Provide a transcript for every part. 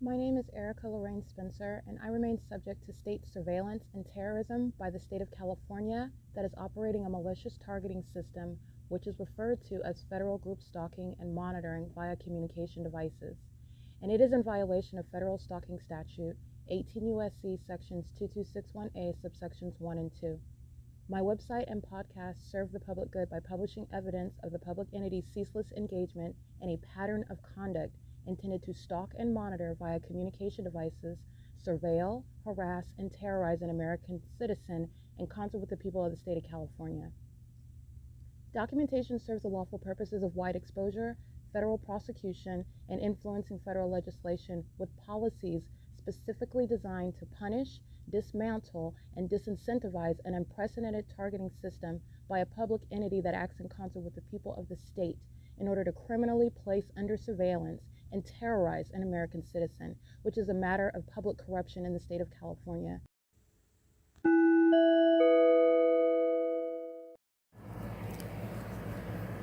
My name is Erica Lorraine Spencer, and I remain subject to state surveillance and terrorism by the state of California that is operating a malicious targeting system which is referred to as federal group stalking and monitoring via communication devices. And it is in violation of federal stalking statute 18 U.S.C. sections 2261A subsections 1 and 2. My website and podcast serve the public good by publishing evidence of the public entity's ceaseless engagement in a pattern of conduct intended to stalk and monitor via communication devices, surveil, harass, and terrorize an American citizen in concert with the people of the state of California. Documentation serves the lawful purposes of wide exposure, federal prosecution, and influencing federal legislation with policies specifically designed to punish, dismantle, and disincentivize an unprecedented targeting system by a public entity that acts in concert with the people of the state in order to criminally place under surveillance and terrorize an American citizen, which is a matter of public corruption in the state of California.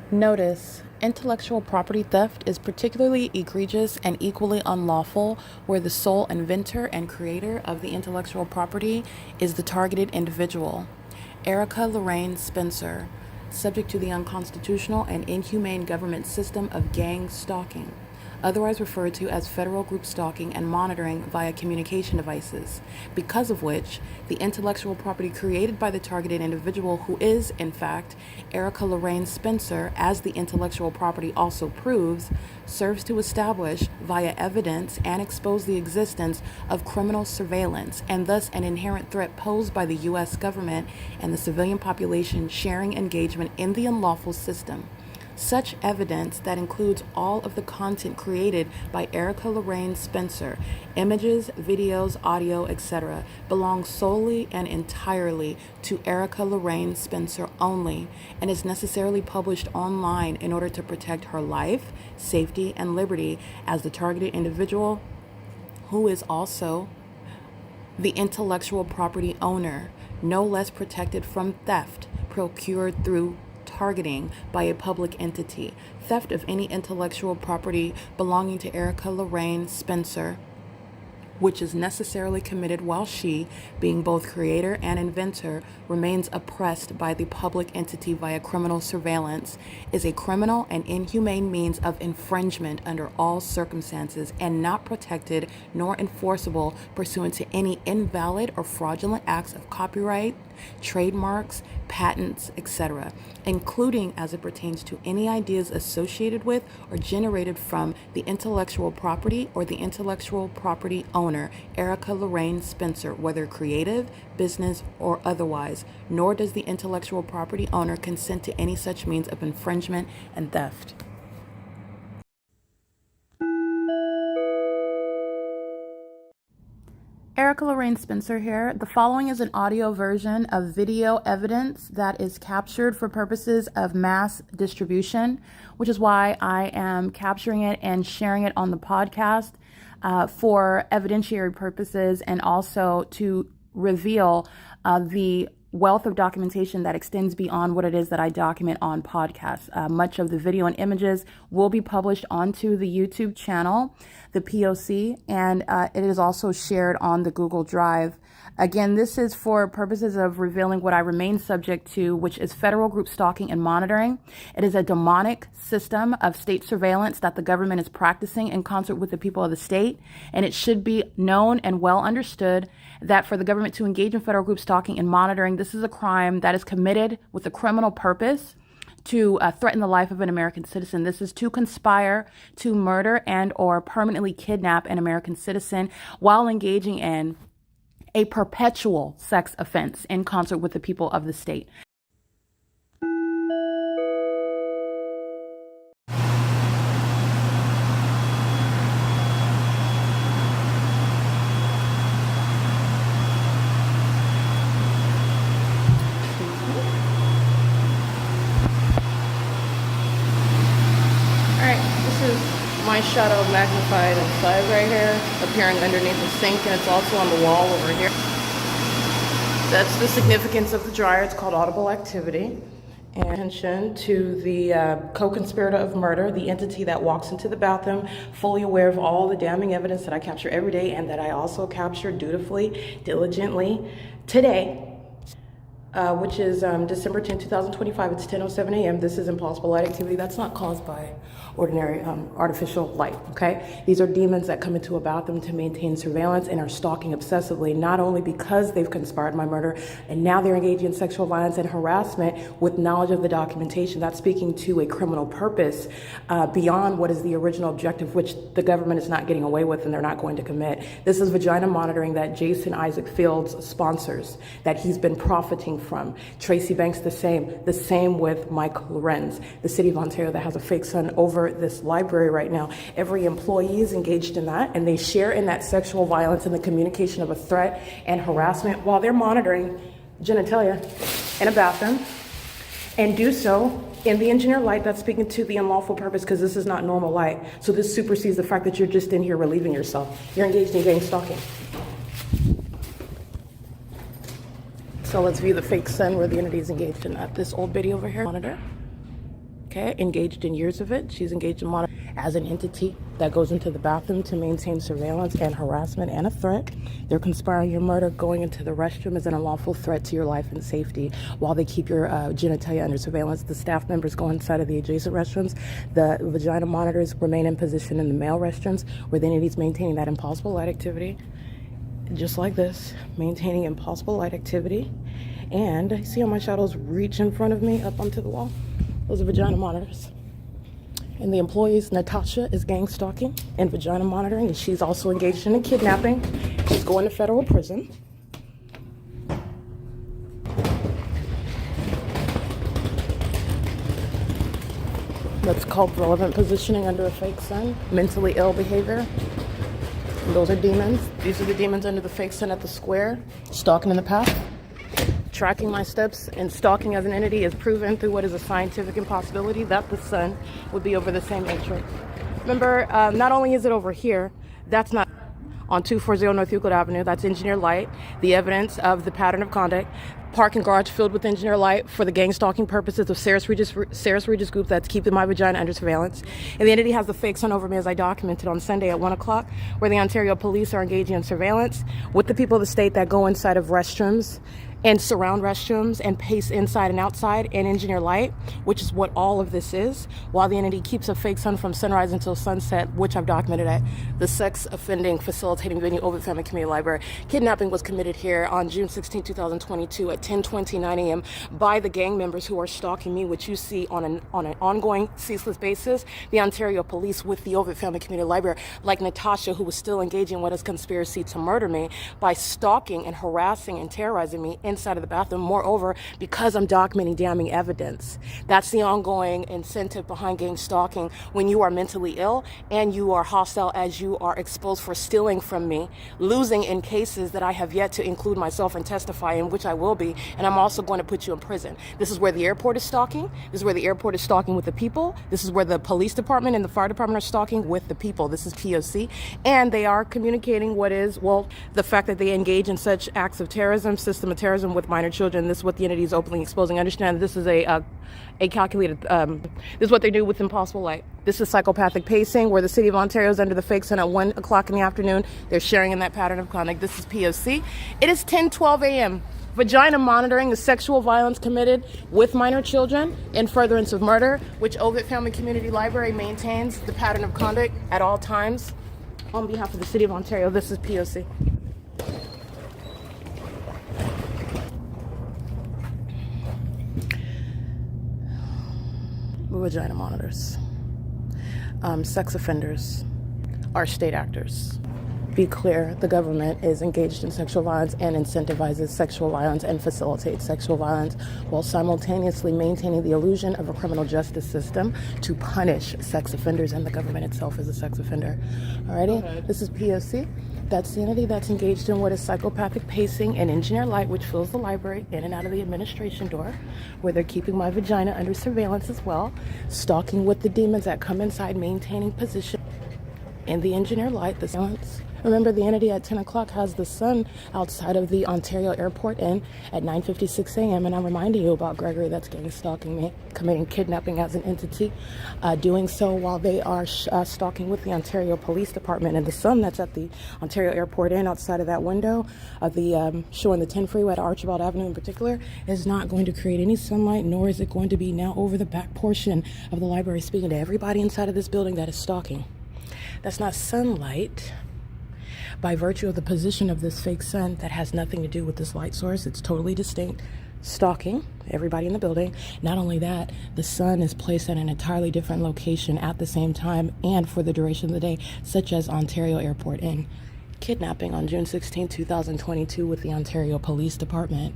Notice: intellectual property theft is particularly egregious and equally unlawful where the sole inventor and creator of the intellectual property is the targeted individual. Erica Lorraine Spencer, subject to the unconstitutional and inhumane government system of gang stalking, otherwise referred to as federal group stalking and monitoring via communication devices, because of which the intellectual property created by the targeted individual, who is, in fact, Erica Lorraine Spencer, as the intellectual property also proves, serves to establish via evidence and expose the existence of criminal surveillance and thus an inherent threat posed by the U.S. government and the civilian population sharing engagement in the unlawful system. Such evidence, that includes all of the content created by Erica Lorraine Spencer, images, videos, audio, etc., belongs solely and entirely to Erica Lorraine Spencer only and is necessarily published online in order to protect her life, safety, and liberty as the targeted individual, who is also the intellectual property owner, no less protected from theft procured through targeting by a public entity. Theft of any intellectual property belonging to Erica Lorraine Spencer, which is necessarily committed while she, being both creator and inventor, remains oppressed by the public entity via criminal surveillance, is a criminal and inhumane means of infringement under all circumstances and not protected nor enforceable pursuant to any invalid or fraudulent acts of copyright, trademarks, patents, etc., including as it pertains to any ideas associated with or generated from the intellectual property or the intellectual property owner, Erica Lorraine Spencer, whether creative, business, or otherwise, nor does the intellectual property owner consent to any such means of infringement and theft. Erica Lorraine Spencer here. The following is an audio version of video evidence that is captured for purposes of mass distribution, which is why I am capturing it and sharing it on the podcast for evidentiary purposes and also to reveal the wealth of documentation that extends beyond what it is that I document on podcasts. Much of the video and images will be published onto the YouTube channel, the P.O.C., and it is also shared on the Google Drive. Again, this is for purposes of revealing what I remain subject to, which is federal group stalking and monitoring. It is a demonic system of state surveillance that the government is practicing in concert with the people of the state, and it should be known and well understood that for the government to engage in federal group stalking and monitoring, this is a crime that is committed with a criminal purpose to threaten the life of an American citizen. This is to conspire to murder and or permanently kidnap an American citizen while engaging in a perpetual sex offense in concert with the people of the state. My shadow magnified in size right here, appearing underneath the sink, and it's also on the wall over here. That's the significance of the dryer. It's called audible activity. And attention to the co-conspirator of murder, the entity that walks into the bathroom, fully aware of all the damning evidence that I capture every day and that I also capture dutifully, diligently today. Which is December 10, 2025. It's 10:07 a.m. This is impossible light activity that's not caused by ordinary artificial light, okay? These are demons that come into a bathroom to maintain surveillance and are stalking obsessively, not only because they've conspired my murder, and now they're engaging in sexual violence and harassment with knowledge of the documentation. That's speaking to a criminal purpose beyond what is the original objective, which the government is not getting away with and they're not going to commit. This is vagina monitoring that Jason Isaac Fields sponsors, that he's been profiting from. Tracy Banks, the same with Mike Lorenz, the city of Ontario that has a fake son over this library right now. Every employee is engaged in that, and they share in that sexual violence and the communication of a threat and harassment while they're monitoring genitalia in a bathroom, and do so in the engineer light that's speaking to the unlawful purpose, because this is not normal light. So this supersedes the fact that you're just in here relieving yourself. You're engaged in gang stalking. So let's view the fake son where the entity is engaged in that. This old biddy over here, monitor, okay, engaged in years of it. She's engaged in monitor as an entity that goes into the bathroom to maintain surveillance and harassment and a threat. They're conspiring your murder. Going into the restroom is an unlawful threat to your life and safety while they keep your genitalia under surveillance. The staff members go inside of the adjacent restrooms. The vagina monitors remain in position in the male restrooms where the entity is maintaining that impossible light activity. Just like this, maintaining impossible light activity. And see how my shadows reach in front of me up onto the wall? Those are vagina monitors. And the employees, Natasha, is gang stalking and vagina monitoring, and she's also engaged in a kidnapping. She's going to federal prison. That's called relevant positioning under a fake son, mentally ill behavior. Those are demons. These are the demons under the fake sun at the square, stalking in the path. Tracking my steps and stalking as an entity is proven through what is a scientific impossibility that the sun would be over the same entrance. Remember, not only is it over here, that's not on 240 North Euclid Avenue, that's engineer light, the evidence of the pattern of conduct, parking garage filled with engineer light for the gang stalking purposes of Sarah's Regis group that's keeping my vagina under surveillance. And the entity has the fake sun over me as I documented on Sunday at 1 o'clock, where the Ontario police are engaging in surveillance with the people of the state that go inside of restrooms and surround restrooms and pace inside and outside and engineer light, which is what all of this is, while the entity keeps a fake sun from sunrise until sunset, which I've documented at the sex offending facilitating venue, OVITT Family Community Library. Kidnapping was committed here on June 16, 2022 at 10:29 a.m. by the gang members who are stalking me, which you see on an ongoing ceaseless basis. The Ontario police with the OVITT Family Community Library, like Natasha, who was still engaging with a conspiracy to murder me by stalking and harassing and terrorizing me inside of the bathroom. Moreover, because I'm documenting damning evidence. That's the ongoing incentive behind gang stalking when you are mentally ill and you are hostile as you are exposed for stealing from me, losing in cases that I have yet to include myself and testify in, which I will be, and I'm also going to put you in prison. This is where the airport is stalking. This is where the airport is stalking with the people. This is where the police department and the fire department are stalking with the people. This is P.O.C. And they are communicating what is, well, the fact that they engage in such acts of terrorism, system of terrorism with minor children. This is what the entity is openly exposing. Understand this is a calculated, this is what they do with impossible light. This is psychopathic pacing, where the city of Ontario is under the fake sun at 1 o'clock in the afternoon. They're sharing in that pattern of conduct. This is P.O.C. It is 10:12 a.m. Vagina monitoring the sexual violence committed with minor children in furtherance of murder, which OVITT Family Community Library maintains the pattern of conduct at all times. On behalf of the city of Ontario, this is P.O.C. Vagina monitors. Sex offenders are state actors. Be clear, the government is engaged in sexual violence and incentivizes sexual violence and facilitates sexual violence while simultaneously maintaining the illusion of a criminal justice system to punish sex offenders, and the government itself is a sex offender. Alrighty, this is P.O.C. That's the entity that's engaged in what is psychopathic pacing and engineer light, which fills the library in and out of the administration door, where they're keeping my vagina under surveillance as well, stalking with the demons that come inside, maintaining position. and the engineer light, the silence. Remember, the entity at 10 o'clock has the sun outside of the Ontario Airport Inn at 9:56 a.m. And I'm reminding you about Gregory that's gang stalking me, committing kidnapping as an entity, doing so while they are stalking with the Ontario Police Department. And the sun that's at the Ontario Airport Inn outside of that window of the showing the 10 freeway at Archibald Avenue in particular is not going to create any sunlight, nor is it going to be now over the back portion of the library, speaking to everybody inside of this building that is stalking. That's not sunlight. By virtue of the position of this fake sun that has nothing to do with this light source, it's totally distinct. Stalking everybody in the building. Not only that, the sun is placed at an entirely different location at the same time and for the duration of the day, such as Ontario Airport Inn. Kidnapping on June 16, 2022 with the Ontario Police Department.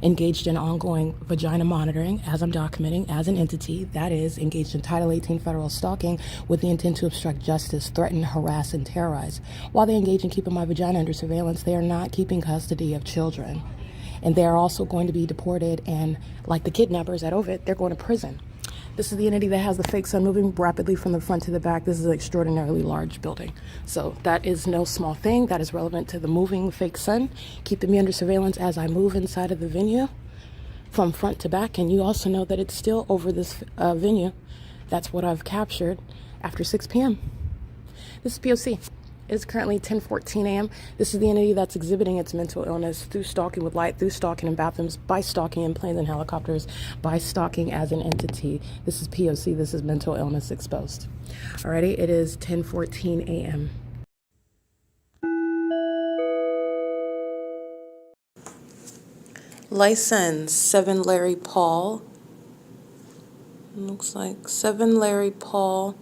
Engaged in ongoing vagina monitoring, as I'm documenting, as an entity, that is, engaged in Title 18 federal stalking with the intent to obstruct justice, threaten, harass, and terrorize. While they engage in keeping my vagina under surveillance, they are not keeping custody of children. And they are also going to be deported, and like the kidnappers at OVITT, they're going to prison. This is the entity that has the fake sun moving rapidly from the front to the back. This is an extraordinarily large building. So that is no small thing. That is relevant to the moving fake sun, keeping me under surveillance as I move inside of the venue from front to back. And you also know that it's still over this venue. That's what I've captured after 6 p.m. This is P.O.C. It is currently 10:14 a.m. This is the entity that's exhibiting its mental illness through stalking with light, through stalking in bathrooms, by stalking in planes and helicopters, by stalking as an entity. This is P.O.C. This is mental illness exposed. Alrighty, it is 10:14 a.m. License 7 Larry Paul. Looks like 7 Larry Paul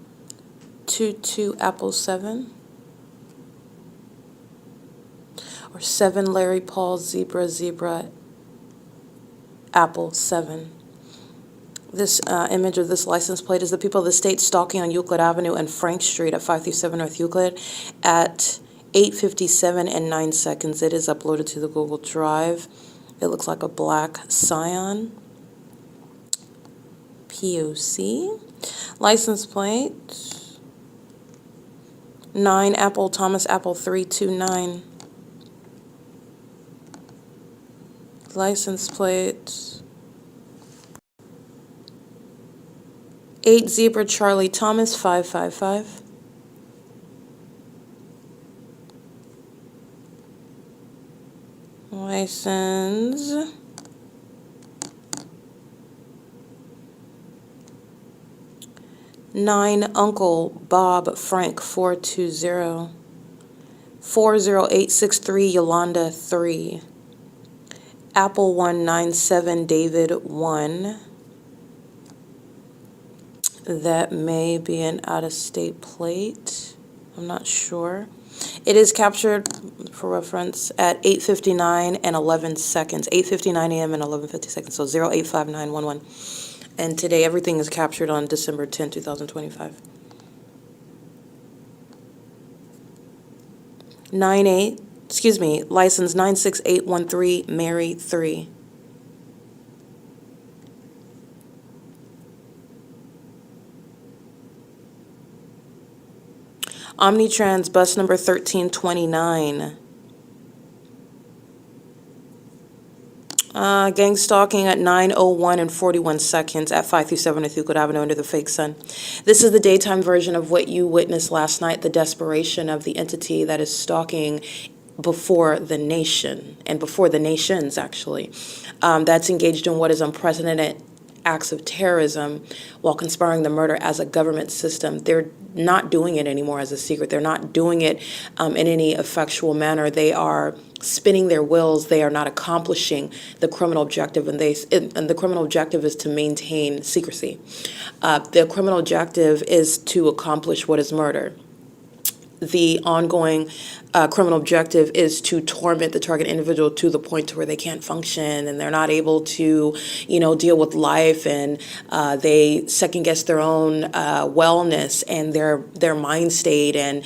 22 Apple 7. Or 7 Larry Paul Zebra Apple 7. This image of this license plate is the people of the state stalking on Euclid Avenue and Frank Street at 537 North Euclid at 8:57 and 9 seconds. It is uploaded to the Google Drive. It looks like a black Scion. P.O.C. License plate 9 Apple Thomas Apple 329. License plate 8 Zebra Charlie Thomas 555. License 9 Uncle Bob Frank 420. 40863 Yolanda 3. Apple 197 David 1. That may be an out-of-state plate. I'm not sure. It is captured, for reference, at 8:59 and 11 seconds. 8:59 a.m. and 11:50 seconds. So 085911. And today everything is captured on December 10, 2025. 98. License 96813, Mary 3. Omnitrans bus number 1329. Gang stalking at 9:01 and 41 seconds at 537 North Euclid Avenue under the fake sun. This is the daytime version of what you witnessed last night, the desperation of the entity that is stalking before the nation, and before the nations, actually, that's engaged in what is unprecedented acts of terrorism while conspiring the murder as a government system. They're not doing it anymore as a secret. They're not doing it in any effectual manner. They are spinning their wheels. They are not accomplishing the criminal objective, and the criminal objective is to maintain secrecy. The criminal objective is to accomplish what is murder. The ongoing criminal objective is to torment the target individual to the point to where they can't function and they're not able to, deal with life, and they second guess their own wellness and their mind state and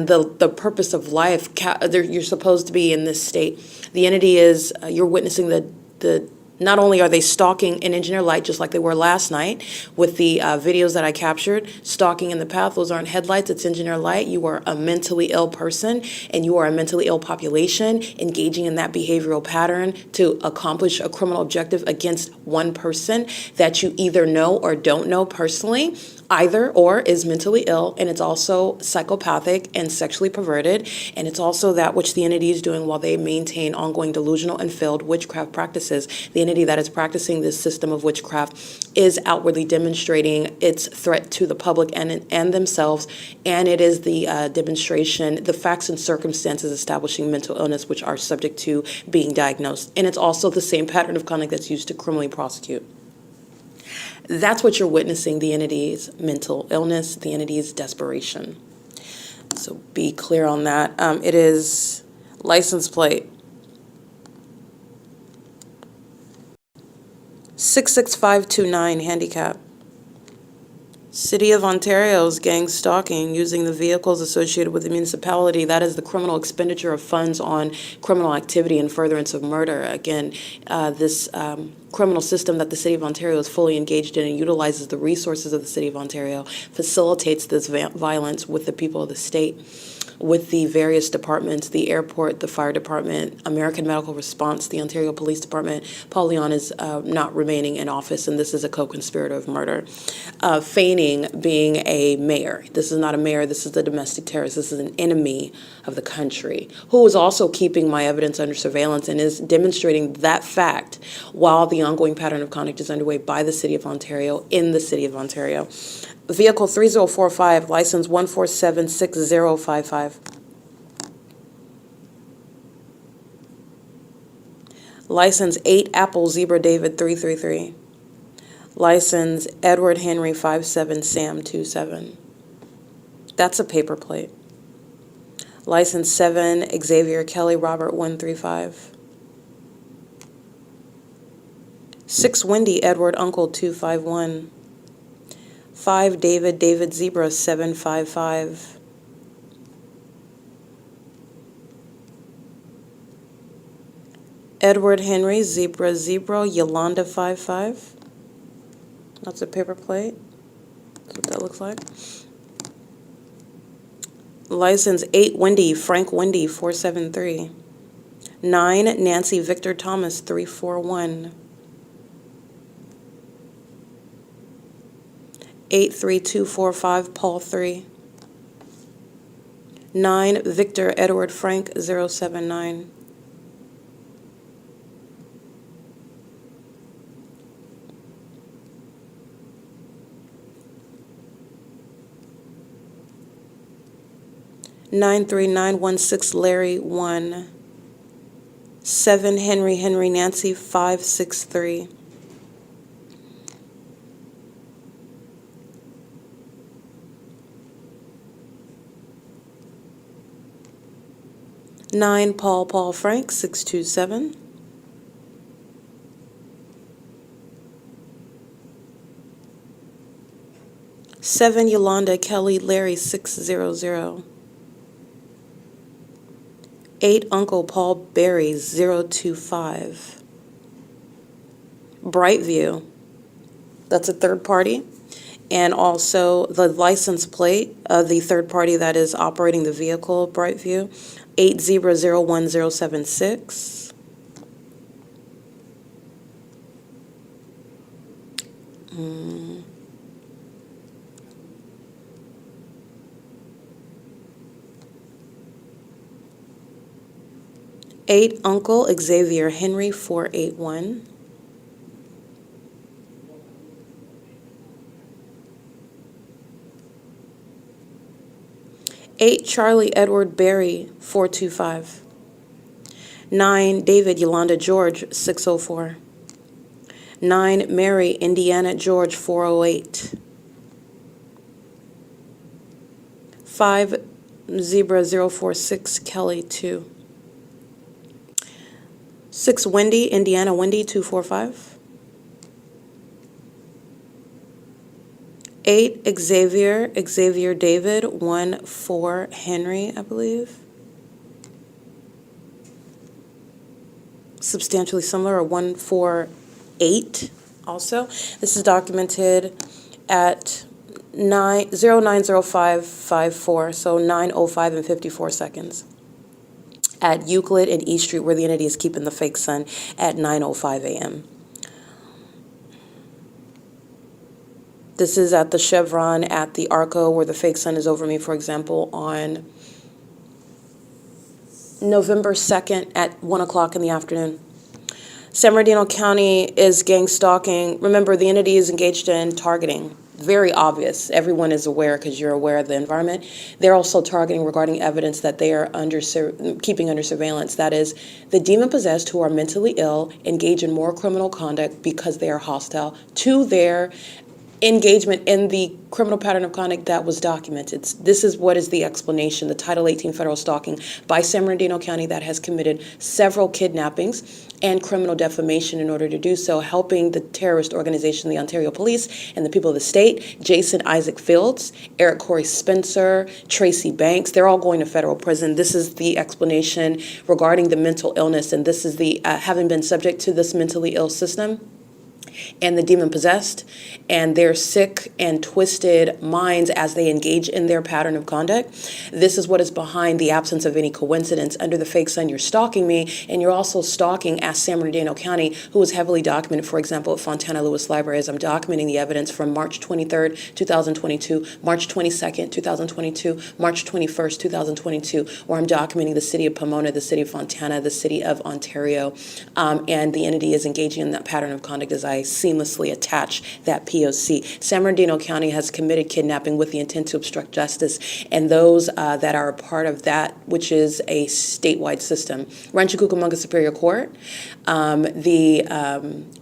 the purpose of life. You're supposed to be in this state. The entity is you're witnessing the Not only are they stalking in Engineer Light, just like they were last night with the videos that I captured, stalking in the path, those aren't headlights, it's Engineer Light. You are a mentally ill person and you are a mentally ill population engaging in that behavioral pattern to accomplish a criminal objective against one person that you either know or don't know personally. Either or is mentally ill, and it's also psychopathic and sexually perverted, and it's also that which the entity is doing while they maintain ongoing delusional and failed witchcraft practices. The entity that is practicing this system of witchcraft is outwardly demonstrating its threat to the public and themselves, and it is the demonstration, the facts and circumstances establishing mental illness which are subject to being diagnosed. And it's also the same pattern of conduct that's used to criminally prosecute. That's what you're witnessing, the entity's mental illness, the entity's desperation. So be clear on that. It is license plate 66529, handicap. City of Ontario's gang stalking using the vehicles associated with the municipality. That is the criminal expenditure of funds on criminal activity and furtherance of murder. Again, this criminal system that the City of Ontario is fully engaged in and utilizes the resources of the City of Ontario, facilitates this violence with the people of the state, with the various departments, the airport, the fire department, American Medical Response, the Ontario Police Department. Paul Leon is not remaining in office, and this is a co-conspirator of murder. Feigning being a mayor. This is not a mayor, this is a domestic terrorist. This is an enemy of the country who is also keeping my evidence under surveillance and is demonstrating that fact while the ongoing pattern of conduct is underway by the City of Ontario in the City of Ontario. Vehicle 3045, license 1476055. License 8 Apple Zebra David 333. License Edward Henry 57 Sam 27. That's a paper plate. License 7 Xavier Kelly Robert 135. 6 Wendy Edward Uncle 251. 5 David Zebra 755. Edward Henry Zebra Yolanda 55. That's a paper plate. That's what that looks like. License 8 Wendy Frank Wendy 473. 9 Nancy Victor Thomas 341. 83245 Paul 3. 9 Victor Edward Frank 079. Nine 3916 Larry 1. 7 Henry Nancy 563. 9 Paul Frank 627. 7 Yolanda Kelly Larry 600. 8 Uncle Paul Berry 025. Brightview, that's a third party, and also the license plate of the third party that is operating the vehicle, Brightview, 8001076. Eight Uncle Xavier Henry 481. 8 Charlie Edward Berry 425. 9 David Yolanda George 604. 9 Mary Indiana George 408. 5 Zebra 046 Kelly 2. 6 Wendy Indiana Wendy 245. 8 Xavier David 14 Henry, I believe. Substantially similar, or 14 8 also. This is documented at 090554, so 9:05 and 54 seconds. At Euclid and E Street, where the entity is keeping the fake sun, at 9:05 a.m. This is at the Chevron at the ARCO, where the fake sun is over me, for example, on November 2nd at 1 o'clock in the afternoon. San Bernardino County is gang stalking. Remember, the entity is engaged in targeting. Very obvious. Everyone is aware because you're aware of the environment. They're also targeting regarding evidence that they are keeping under surveillance. That is, the demon-possessed who are mentally ill engage in more criminal conduct because they are hostile to their engagement in the criminal pattern of conduct that was documented. This is what is the explanation, the Title 18 federal stalking by San Bernardino County that has committed several kidnappings and criminal defamation in order to do so, helping the terrorist organization, the Ontario Police, and the people of the state, Jason Isaac Fields, Eric Corey Spencer, Tracy Banks, they're all going to federal prison. This is the explanation regarding the mental illness, and this is the having been subject to this mentally ill system and the demon-possessed and their sick and twisted minds as they engage in their pattern of conduct. This is what is behind the absence of any coincidence. Under the fake sun, you're stalking me, and you're also stalking as San Bernardino County, who was heavily documented, for example, at Fontana Lewis Library, as I'm documenting the evidence from March 23rd, 2022, March 22nd, 2022, March 21st, 2022, where I'm documenting the city of Pomona, the city of Fontana, the city of Ontario, and the entity is engaging in that pattern of conduct as I seamlessly attach that P.O.C. San Bernardino County has committed kidnapping with the intent to obstruct justice, and those that are a part of that, which is a statewide system. Rancho Cucamonga Superior Court, the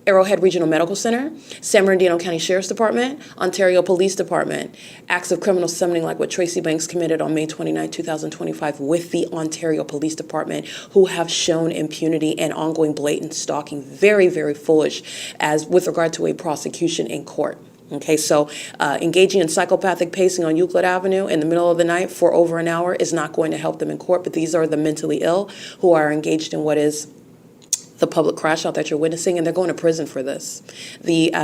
Arrowhead Regional Medical Center, San Bernardino County Sheriff's Department, Ontario Police Department, acts of criminal summoning like what Tracy Banks committed on May 29, 2025 with the Ontario Police Department, who have shown impunity and ongoing blatant stalking. Very, very foolish as with regard to a prosecution in court. Okay, so engaging in psychopathic pacing on Euclid Avenue in the middle of the night for over an hour is not going to help them in court, but these are the mentally ill who are engaged in what is the public crash out that you're witnessing, and they're going to prison for this. The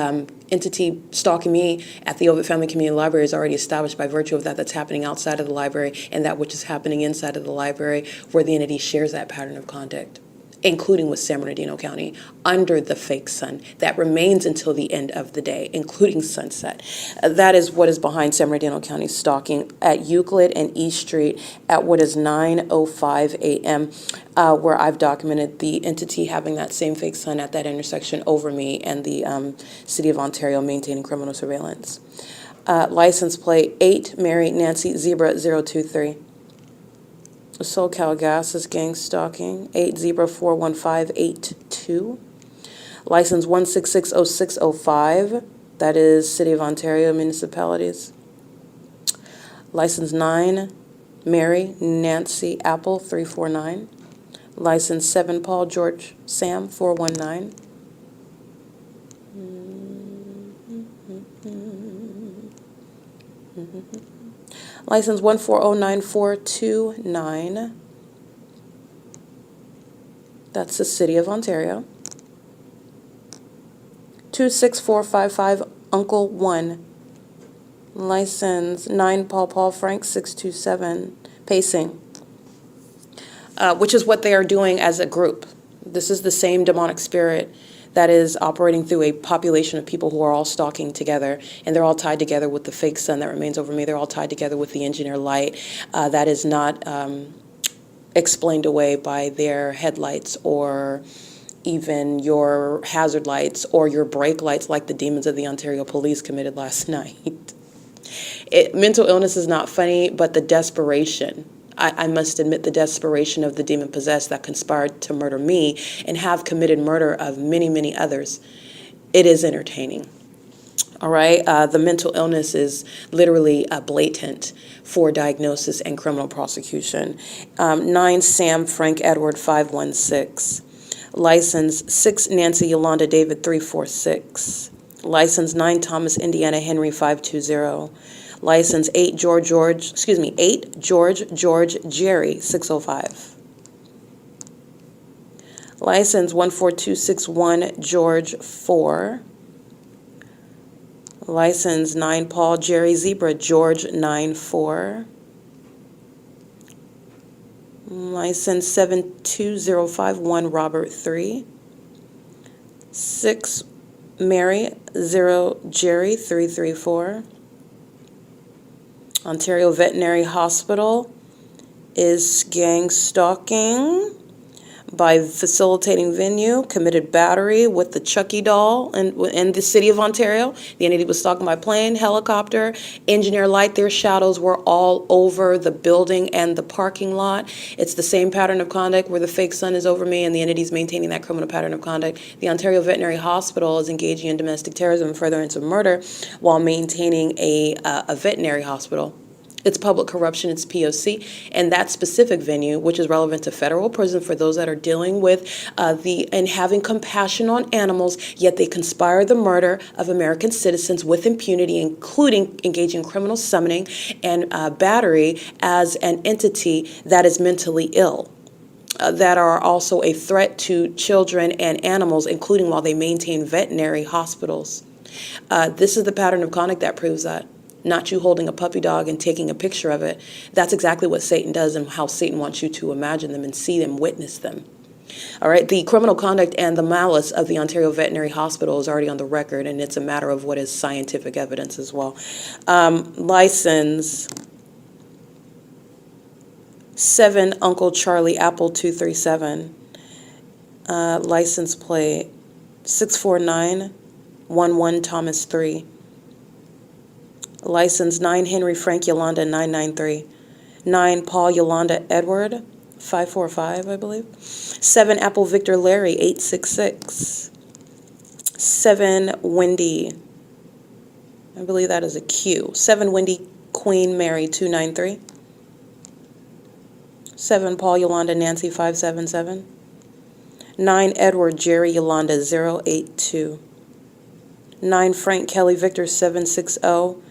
entity stalking me at the OVITT Family Community Library is already established by virtue of that that's happening outside of the library and that which is happening inside of the library, where the entity shares that pattern of conduct, including with San Bernardino County, under the fake sun. That remains until the end of the day, including sunset. That is what is behind San Bernardino County stalking at Euclid and E Street at what is 9:05 a.m., where I've documented the entity having that same fake sun at that intersection over me and the City of Ontario maintaining criminal surveillance. License plate 8 Mary Nancy Zebra 023. SoCal Gas is gang stalking, 8 Zebra 41582. License 1660605, that is City of Ontario Municipalities. License 9 Mary Nancy Apple 349. License 7 Paul George Sam 419. License 1409429. That's the City of Ontario. 26455 Uncle 1. License 9 Paul Frank 627. Pacing. Which is what they are doing as a group. This is the same demonic spirit that is operating through a population of people who are all stalking together, and they're all tied together with the fake sun that remains over me. They're all tied together with the engineer light that is not explained away by their headlights or even your hazard lights or your brake lights like the demons of the Ontario Police committed last night. Mental illness is not funny, but the desperation, I must admit, the desperation of the demon-possessed that conspired to murder me and have committed murder of many, many others, it is entertaining. All right, the mental illness is literally blatant for diagnosis and criminal prosecution. 9 Sam Frank Edward 516. License 6 Nancy Yolanda David 346. License 9 Thomas Indiana Henry 520. License 8 George Jerry 605. License 14261 George 4. License 9 Paul Jerry Zebra George 94. License 72051 Robert 3. 6 Mary 0 Jerry 334. Ontario Veterinary Hospital is gang stalking by facilitating venue, committed battery with the Chucky doll in the city of Ontario. The entity was stalking by plane, helicopter, engineer light. Their shadows were all over the building and the parking lot. It's the same pattern of conduct where the fake sun is over me and the entity is maintaining that criminal pattern of conduct. The Ontario Veterinary Hospital is engaging in domestic terrorism and furtherance of murder while maintaining a veterinary hospital. It's public corruption, it's P.O.C., and that specific venue, which is relevant to federal prison for those that are dealing with and having compassion on animals, yet they conspire the murder of American citizens with impunity, including engaging in criminal summoning and battery as an entity that is mentally ill. That are also a threat to children and animals, including while they maintain veterinary hospitals. This is the pattern of conduct that proves that. Not you holding a puppy dog and taking a picture of it. That's exactly what Satan does and how Satan wants you to imagine them and see them, witness them. All right, the criminal conduct and the malice of the Ontario Veterinary Hospital is already on the record, and it's a matter of what is scientific evidence as well. License 7 Uncle Charlie Apple 237. License plate 64911 Thomas 3. License 9 Henry Frank Yolanda 993. 9 Paul Yolanda Edward 545, I believe. 7 Apple Victor Larry 866. 7 Wendy, I believe that is a Q. 7 Wendy Queen Mary 293. 7 Paul Yolanda Nancy 577. 9 Edward Jerry Yolanda 082. 9 Frank Kelly Victor 760.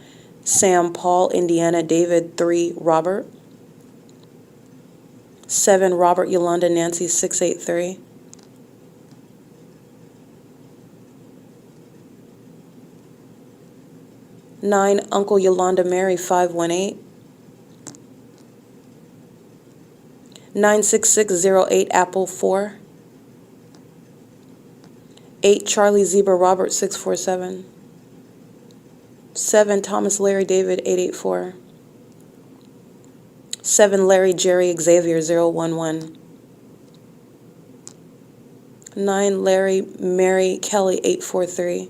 Sam Paul Indiana David 3 Robert. 7 Robert Yolanda Nancy 683. 9 Uncle Yolanda Mary 518. 96608 Apple 4. 8 Charlie Zebra Robert 647. 7 Thomas Larry David 884. 7 Larry Jerry Xavier 011. 9 Larry Mary Kelly 843.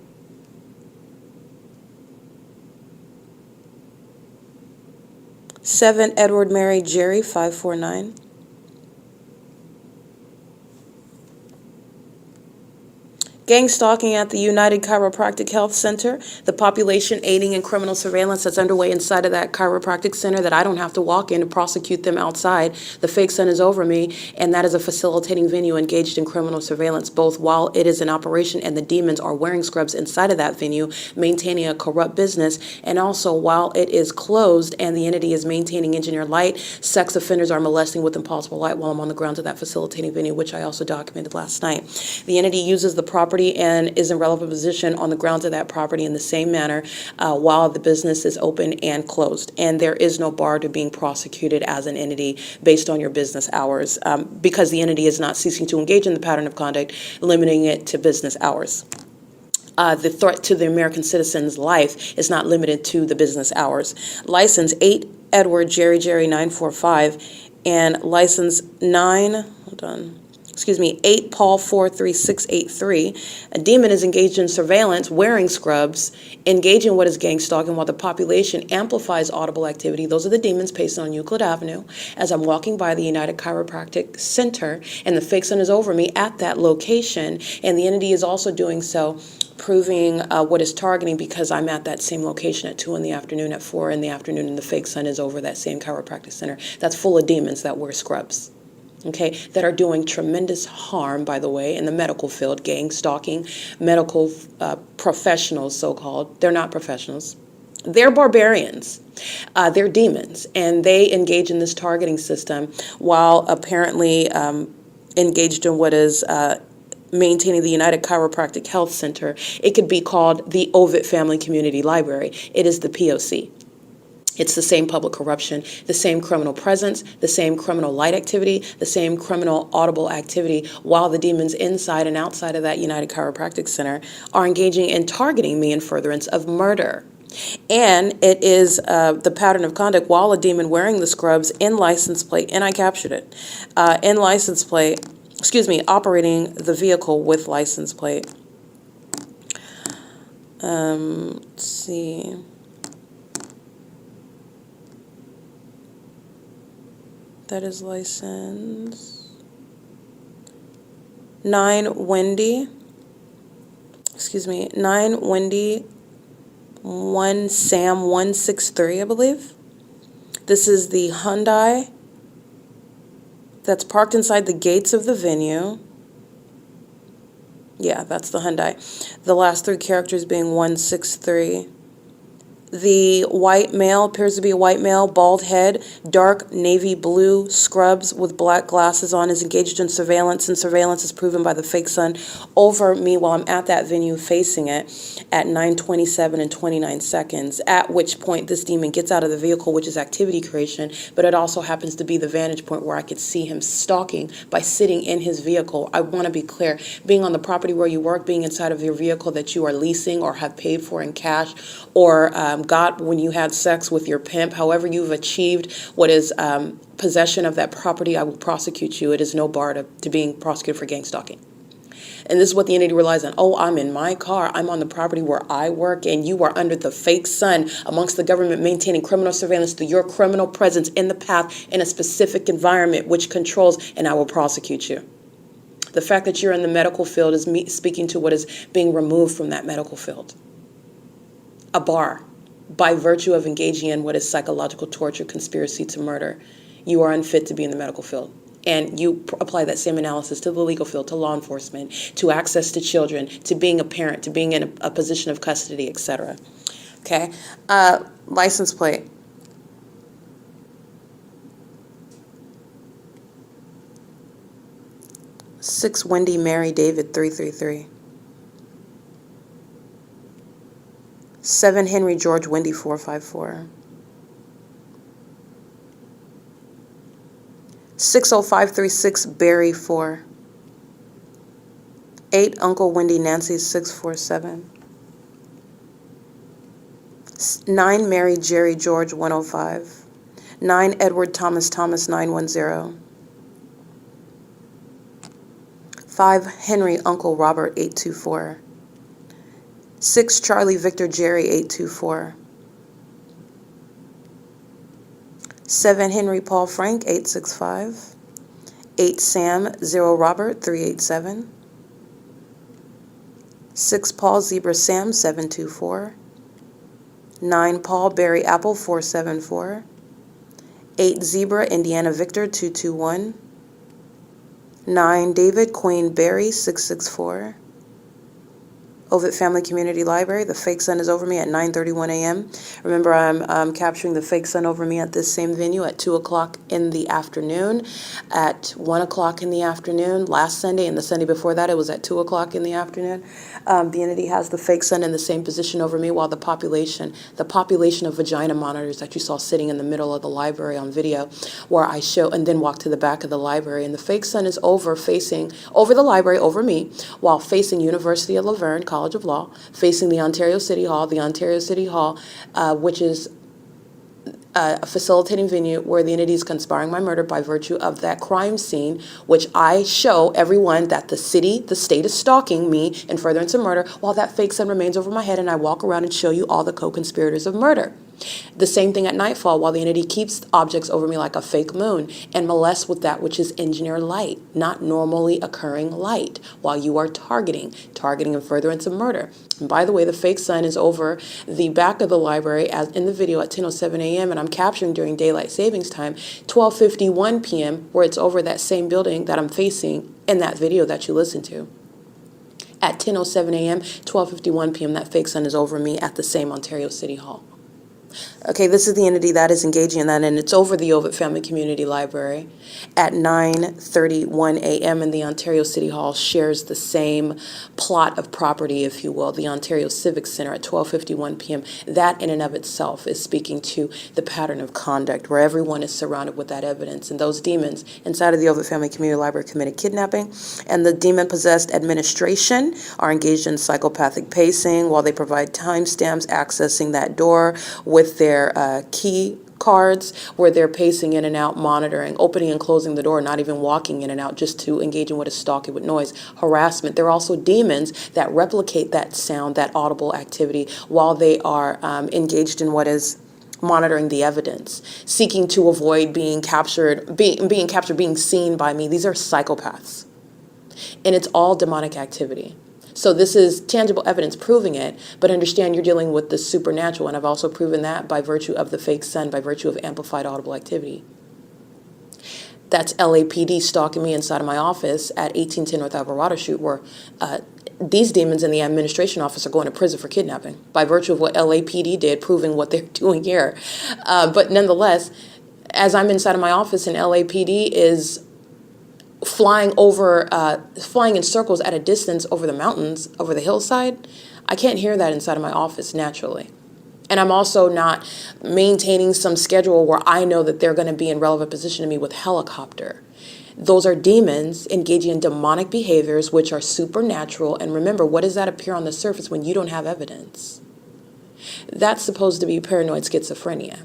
7 Edward Mary Jerry 549. Gang stalking at the United Chiropractic Health Center, the population aiding in criminal surveillance that's underway inside of that chiropractic center that I don't have to walk in to prosecute them outside. The fake sun is over me, and that is a facilitating venue engaged in criminal surveillance, both while it is in operation and the demons are wearing scrubs inside of that venue, maintaining a corrupt business, and also while it is closed and the entity is maintaining engineered light, sex offenders are molesting with impossible light while I'm on the grounds of that facilitating venue, which I also documented last night. The entity uses the property and is in relevant position on the grounds of that property in the same manner while the business is open and closed. And there is no bar to being prosecuted as an entity based on your business hours because the entity is not ceasing to engage in the pattern of conduct, limiting it to business hours. The threat to the American citizen's life is not limited to the business hours. License 8 Edward Jerry 945 and license 8 Paul 43683. A demon is engaged in surveillance, wearing scrubs, engaging in what is gang stalking while the population amplifies audible activity. Those are the demons pasted on Euclid Avenue as I'm walking by the United Chiropractic Center, and the fake sun is over me at that location, and the entity is also doing so, proving what is targeting because I'm at that same location at 2 in the afternoon, at 4 in the afternoon, and the fake sun is over that same chiropractic center. That's full of demons that wear scrubs. Okay, that are doing tremendous harm, by the way, in the medical field, gang stalking, medical professionals, so-called. They're not professionals. They're barbarians. They're demons, and they engage in this targeting system while apparently engaged in what is maintaining the United Chiropractic Health Center. It could be called the OVITT Family Community Library. It is the P.O.C. It's the same public corruption, the same criminal presence, the same criminal light activity, the same criminal audible activity, while the demons inside and outside of that United Chiropractic Center are engaging in targeting me in furtherance of murder. And it is the pattern of conduct while a demon wearing the scrubs in license plate, and I captured it, in license plate, operating the vehicle with license plate. Let's see. That is license 9 Wendy 1 Sam 163, I believe. This is the Hyundai that's parked inside the gates of the venue. Yeah, that's the Hyundai. The last 3 characters being 163. The white male appears to be a white male, bald head, dark navy blue scrubs with black glasses on, is engaged in surveillance, and surveillance is proven by the fake sun over me while I'm at that venue facing it at 9:27 and 29 seconds, at which point this demon gets out of the vehicle, which is activity creation, but it also happens to be the vantage point where I could see him stalking by sitting in his vehicle. I want to be clear, being on the property where you work, being inside of your vehicle that you are leasing or have paid for in cash, or got when you had sex with your pimp, however you've achieved what is possession of that property, I will prosecute you. It is no bar to being prosecuted for gang stalking. And this is what the entity relies on. Oh, I'm in my car. I'm on the property where I work, and you are under the fake sun amongst the government maintaining criminal surveillance through your criminal presence in the path in a specific environment which controls, and I will prosecute you. The fact that you're in the medical field is me speaking to what is being removed from that medical field. A bar. By virtue of engaging in what is psychological torture, conspiracy to murder, you are unfit to be in the medical field. And you apply that same analysis to the legal field, to law enforcement, to access to children, to being a parent, to being in a position of custody, etc. Okay? License plate. Six Wendy Mary David 333. 7 Henry George Wendy 454. 60536 Barry 4. 8 Uncle Wendy Nancy 647. 9 Mary Jerry George 105. 9 Edward Thomas 910. 5 Henry Uncle Robert 824. 6 Charlie Victor Jerry 824. 7 Henry Paul Frank 865. 8 Sam 0 Robert 387. 6 Paul Zebra Sam 724. 9 Paul Barry Apple 474. 8 Zebra Indiana Victor 221. 9 David Queen Barry 664. OVITT Family Community Library, the fake sun is over me at 9:31 a.m. Remember, I'm capturing the fake sun over me at this same venue at 2 o'clock in the afternoon, at 1 o'clock in the afternoon. Last Sunday and the Sunday before that, it was at 2 o'clock in the afternoon. The entity has the fake sun in the same position over me, while the population of vagina monitors that you saw sitting in the middle of the library on video, where I show, and then walk to the back of the library, and the fake sun is facing over the library, over me, while facing University of La Verne College of Law, facing the Ontario City Hall, which is a facilitating venue where the entity is conspiring my murder by virtue of that crime scene, which I show everyone that the state is stalking me in furtherance of murder, while that fake sun remains over my head, and I walk around and show you all the co-conspirators of murder. The same thing at nightfall, while the entity keeps objects over me like a fake moon and molests with that which is engineered light, not normally occurring light, while you are targeting in furtherance of murder. And by the way, the fake sun is over the back of the library as in the video at 10:07 a.m. and I'm capturing during daylight savings time, 12:51 p.m., where it's over that same building that I'm facing in that video that you listened to. At 10:07 a.m., 12:51 p.m., that fake sun is over me at the same Ontario City Hall. Okay, this is the entity that is engaging in that, and it's over the OVITT Family Community Library at 9:31 a.m. and the Ontario City Hall shares the same plot of property, if you will, the Ontario Civic Center at 12:51 p.m. That in and of itself is speaking to the pattern of conduct where everyone is surrounded with that evidence, and those demons inside of the OVITT Family Community Library committed kidnapping, and the demon-possessed administration are engaged in psychopathic pacing while they provide timestamps accessing that door with their key cards where they're pacing in and out, monitoring, opening and closing the door, not even walking in and out, just to engage in what is stalking with noise, harassment. There are also demons that replicate that sound, that audible activity, while they are engaged in what is monitoring the evidence, seeking to avoid being captured, being seen by me. These are psychopaths. And it's all demonic activity. So this is tangible evidence proving it, but understand you're dealing with the supernatural, and I've also proven that by virtue of the fake sun, by virtue of amplified audible activity. That's LAPD stalking me inside of my office at 1810 North Alvarado Street, where these demons in the administration office are going to prison for kidnapping by virtue of what LAPD did, proving what they're doing here. But nonetheless, as I'm inside of my office and LAPD is flying in circles at a distance over the mountains, over the hillside, I can't hear that inside of my office naturally. And I'm also not maintaining some schedule where I know that they're going to be in relevant position to me with helicopter. Those are demons engaging in demonic behaviors, which are supernatural. And remember, what does that appear on the surface when you don't have evidence? That's supposed to be paranoid schizophrenia.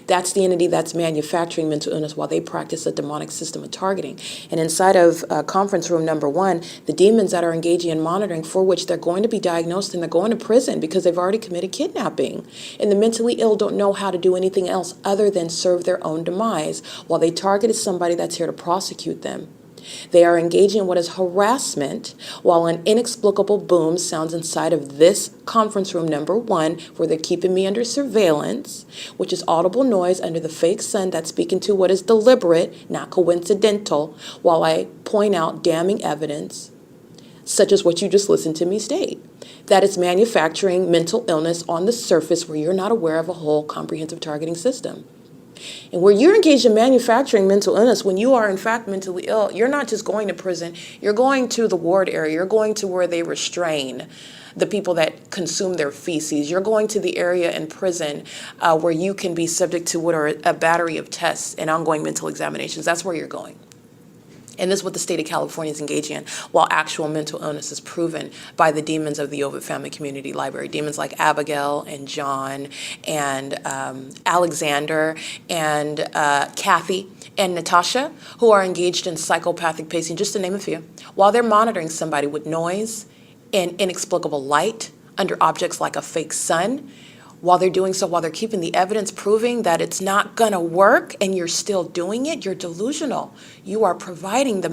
That's the entity that's manufacturing mental illness while they practice a demonic system of targeting. And inside of conference room number 1, the demons that are engaging in monitoring, for which they're going to be diagnosed and they're going to prison because they've already committed kidnapping. And the mentally ill don't know how to do anything else other than serve their own demise while they targeted somebody that's here to prosecute them. They are engaging in what is harassment while an inexplicable boom sounds inside of this conference room number 1, where they're keeping me under surveillance, which is audible noise under the fake sun that's speaking to what is deliberate, not coincidental, while I point out damning evidence, such as what you just listened to me state, that it's manufacturing mental illness on the surface where you're not aware of a whole comprehensive targeting system. And where you're engaged in manufacturing mental illness, when you are in fact mentally ill, you're not just going to prison, you're going to the ward area, you're going to where they restrain the people that consume their feces. You're going to the area in prison where you can be subject to what are a battery of tests and ongoing mental examinations. That's where you're going. And this is what the state of California is engaging in, while actual mental illness is proven by the demons of the OVITT Family Community Library. Demons like Abigail and John and Alexander and Kathy and Natasha, who are engaged in psychopathic pacing, just to name a few, while they're monitoring somebody with noise and inexplicable light under objects like a fake sun. While they're doing so, while they're keeping the evidence proving that it's not gonna work and you're still doing it, you're delusional. You are providing the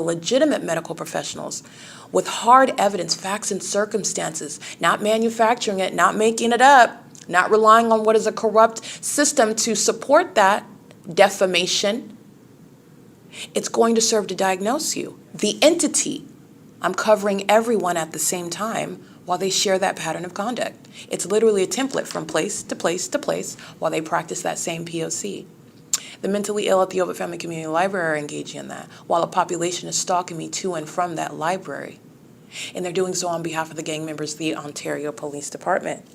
legitimate medical professionals with hard evidence, facts and circumstances, not manufacturing it, not making it up, not relying on what is a corrupt system to support that defamation. It's going to serve to diagnose you. The entity, I'm covering everyone at the same time while they share that pattern of conduct. It's literally a template from place to place to place while they practice that same P.O.C. The mentally ill at the OVITT Family Community Library are engaging in that, while a population is stalking me to and from that library. And they're doing so on behalf of the gang members of the Ontario Police Department.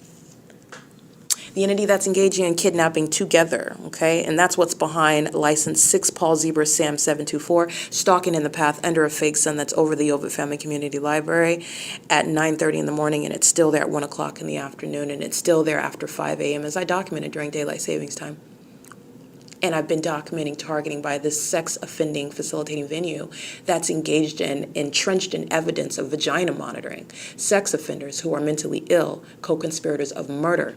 The entity that's engaging in kidnapping together, okay? And that's what's behind license 6 Paul Zebra Sam 724, stalking in the path under a fake sun that's over the OVITT Family Community Library at 9:30 in the morning, and it's still there at 1 o'clock in the afternoon, and it's still there after 5 a.m. as I documented during daylight savings time. And I've been documenting targeting by this sex offending facilitating venue that's engaged in, entrenched in evidence of vagina monitoring, sex offenders who are mentally ill, co-conspirators of murder,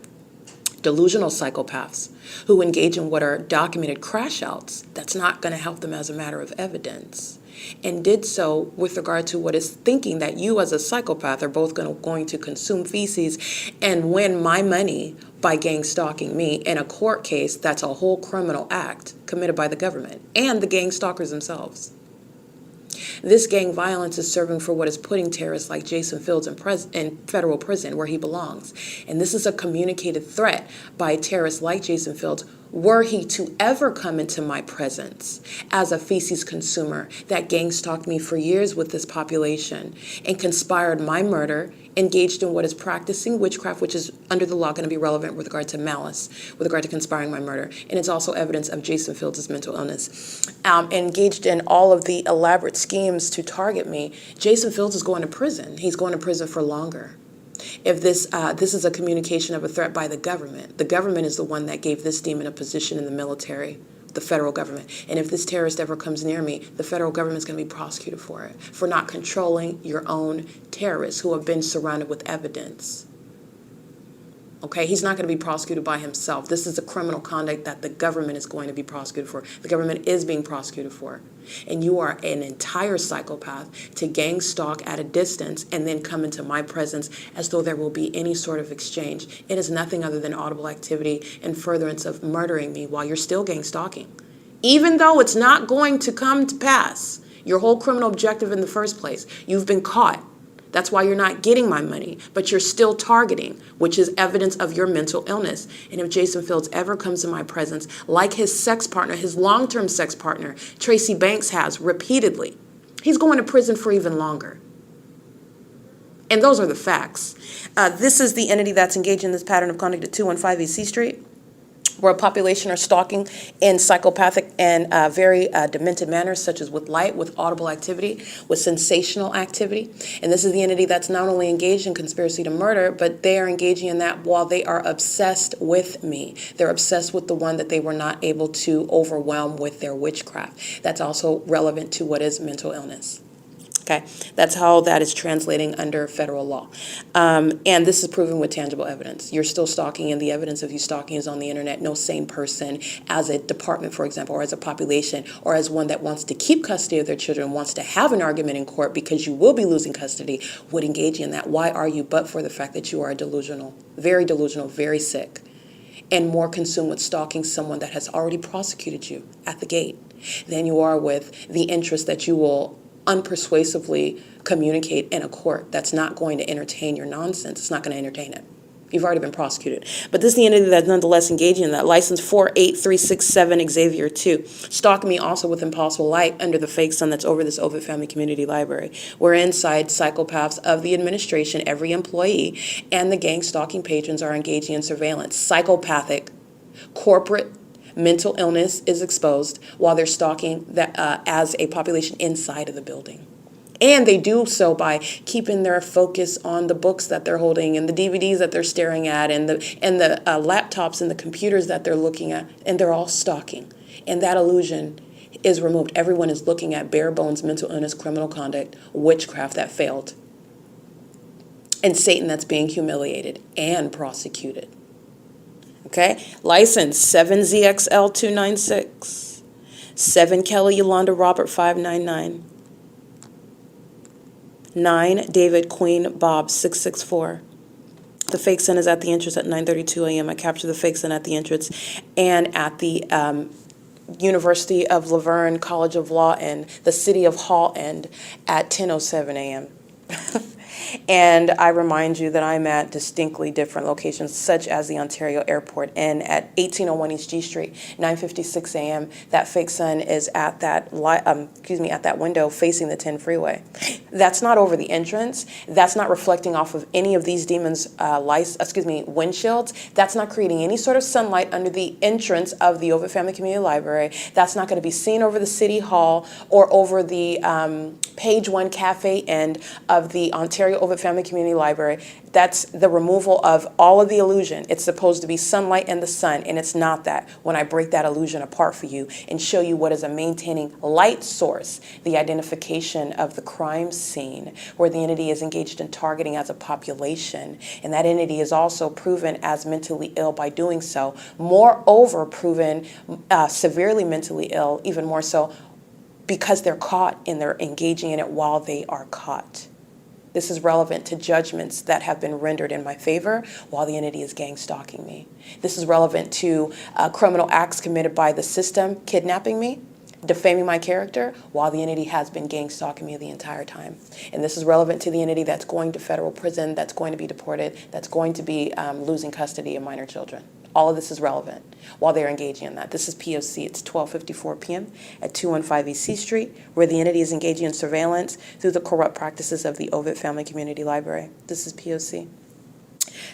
delusional psychopaths who engage in what are documented crash outs that's not going to help them as a matter of evidence, and did so with regard to what is thinking that you as a psychopath are both going to consume feces and win my money by gang stalking me in a court case that's a whole criminal act committed by the government and the gang stalkers themselves. This gang violence is serving for what is putting terrorists like Jason Fields in federal prison where he belongs. And this is a communicated threat by terrorists like Jason Fields were he to ever come into my presence as a feces consumer that gang stalked me for years with this population and conspired my murder, engaged in what is practicing witchcraft, which is under the law going to be relevant with regard to malice, with regard to conspiring my murder. And it's also evidence of Jason Fields' mental illness. Engaged in all of the elaborate schemes to target me. Jason Fields is going to prison. He's going to prison for longer. If this is a communication of a threat by the government is the one that gave this demon a position in the military, the federal government. And if this terrorist ever comes near me, the federal government's going to be prosecuted for it, for not controlling your own terrorists who have been surrounded with evidence. Okay, he's not going to be prosecuted by himself. This is a criminal conduct that the government is going to be prosecuted for. The government is being prosecuted for. And you are an entire psychopath to gang stalk at a distance and then come into my presence as though there will be any sort of exchange. It is nothing other than audible activity and furtherance of murdering me while you're still gang stalking. Even though it's not going to come to pass, your whole criminal objective in the first place, you've been caught. That's why you're not getting my money, but you're still targeting, which is evidence of your mental illness. And if Jason Fields ever comes in my presence, like his sex partner, his long-term sex partner, Tracy Banks has repeatedly, he's going to prison for even longer. And those are the facts. This is the entity that's engaged in this pattern of conduct at 215 East C Street, where a population are stalking in psychopathic and very demented manners, such as with light, with audible activity, with sensational activity. And this is the entity that's not only engaged in conspiracy to murder, but they are engaging in that while they are obsessed with me. They're obsessed with the one that they were not able to overwhelm with their witchcraft. That's also relevant to what is mental illness. Okay, that's how that is translating under federal law. And this is proven with tangible evidence. You're still stalking, and the evidence of you stalking is on the internet. No sane person, as a department, for example, or as a population, or as one that wants to keep custody of their children, wants to have an argument in court because you will be losing custody, would engage in that. Why are you? But for the fact that you are delusional, very sick, and more consumed with stalking someone that has already prosecuted you at the gate than you are with the interest that you will unpersuasively communicate in a court that's not going to entertain your nonsense. It's not going to entertain it. You've already been prosecuted. But this is the entity that's nonetheless engaging in that. License 48367 Xavier 2. Stalking me also with impossible light under the fake sun that's over this OVITT Family Community Library. We're inside psychopaths of the administration, every employee, and the gang stalking patrons are engaging in surveillance. Psychopathic, corporate mental illness is exposed while they're stalking as a population inside of the building. And they do so by keeping their focus on the books that they're holding and the DVDs that they're staring at and the laptops and the computers that they're looking at, and they're all stalking. And that illusion is removed. Everyone is looking at bare bones mental illness, criminal conduct, witchcraft that failed, and Satan that's being humiliated and prosecuted. Okay, license 7ZXL296, 7 Kelly Yolanda Robert 599, 9 David Queen Bob 664. The fake sun is at the entrance at 9:32 a.m. I captured the fake sun at the entrance and at the University of Laverne College of Law and the City of Hall End at 10:07 a.m. And I remind you that I'm at distinctly different locations, such as the Ontario Airport and at 1801 East G Street, 9:56 a.m. That fake sun is at that at that window facing the 10 freeway. That's not over the entrance. That's not reflecting off of any of these demons' windshields. That's not creating any sort of sunlight under the entrance of the OVITT Family Community Library. That's not going to be seen over the City Hall or over the Page One Cafe end of the Ontario OVITT Family Community Library. That's the removal of all of the illusion. It's supposed to be sunlight and the sun, and it's not that. When I break that illusion apart for you and show you what is a maintaining light source, the identification of the crime scene, where the entity is engaged in targeting as a population, and that entity is also proven as mentally ill by doing so. Moreover, proven severely mentally ill, even more so, because they're caught and they're engaging in it while they are caught. This is relevant to judgments that have been rendered in my favor while the entity is gang stalking me. This is relevant to criminal acts committed by the system kidnapping me, defaming my character while the entity has been gang stalking me the entire time. And this is relevant to the entity that's going to federal prison, that's going to be deported, that's going to be losing custody of minor children. All of this is relevant while they're engaging in that. This is P.O.C. It's 12:54 p.m. at 215 E.C. Street, where the entity is engaging in surveillance through the corrupt practices of the OVITT Family Community Library. This is P.O.C.